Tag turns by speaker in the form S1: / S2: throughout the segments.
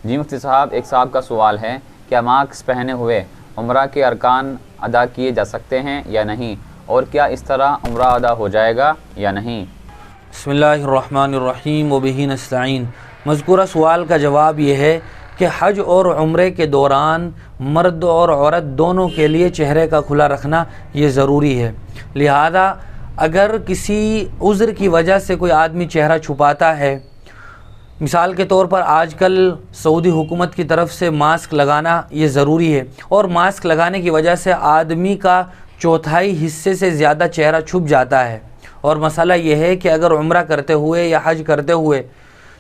S1: जी मुफ्ती साहब, एक साहब का सवाल है, क्या मास्क पहने हुए उम्रा के अरकान अदा किए जा सकते हैं या नहीं, और क्या इस तरह उम्रा अदा हो जाएगा या नहीं?
S2: बिस्मिल्लाहिर्रहमानिर्रहीम व बिही नस्तईन। मज़कूरा सवाल का जवाब ये है कि हज और उम्रे के दौरान मर्द और औरत दोनों के लिए चेहरे का खुला रखना ये ज़रूरी है। लिहाजा अगर किसी उज़्र की वजह से कोई आदमी चेहरा छुपाता है, मिसाल के तौर पर आजकल सऊदी हुकूमत की तरफ से मास्क लगाना ये ज़रूरी है, और मास्क लगाने की वजह से आदमी का चौथाई हिस्से से ज़्यादा चेहरा छुप जाता है। और मसला ये है कि अगर उम्रा करते हुए या हज करते हुए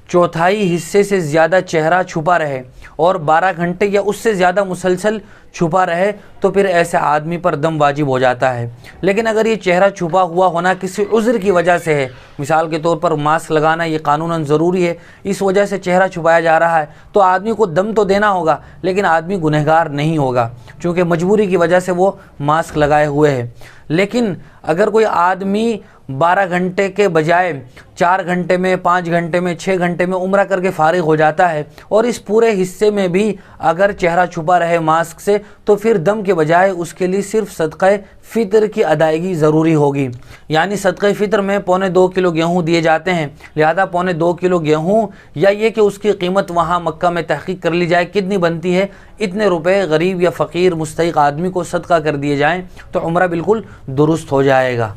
S2: चौथाई हिस्से से ज़्यादा चेहरा छुपा रहे और 12 घंटे या उससे ज़्यादा मुसलसल छुपा रहे, तो फिर ऐसे आदमी पर दम वाजिब हो जाता है। लेकिन अगर ये चेहरा छुपा हुआ होना किसी उज़्र की वजह से है, मिसाल के तौर पर मास्क लगाना ये कानूनन ज़रूरी है, इस वजह से चेहरा छुपाया जा रहा है, तो आदमी को दम तो देना होगा, लेकिन आदमी गुनहगार नहीं होगा, क्योंकि मजबूरी की वजह से वो मास्क लगाए हुए है। लेकिन अगर कोई आदमी 12 घंटे के बजाय 4 घंटे में, 5 घंटे में, 6 घंटे में उम्रा करके फारिग हो जाता है, और इस पूरे हिस्से में भी अगर चेहरा छुपा रहे मास्क से, तो फिर दम के बजाय उसके लिए सिर्फ सदक़े फ़ितर की अदायगी ज़रूरी होगी। यानी सदक़े फ़ितर में 2.25 किलो गेहूँ दिए जाते हैं, लिहाजा 2.25 किलो गेहूँ, या ये कि उसकी कीमत वहाँ मक्का में तहक़ीक़ कर ली जाए कितनी बनती है, इतने रुपए गरीब या फ़कीर मुस्तहिक़ आदमी को सदका कर दिए जाएँ, तो उम्रा बिल्कुल दुरुस्त हो जाएगा।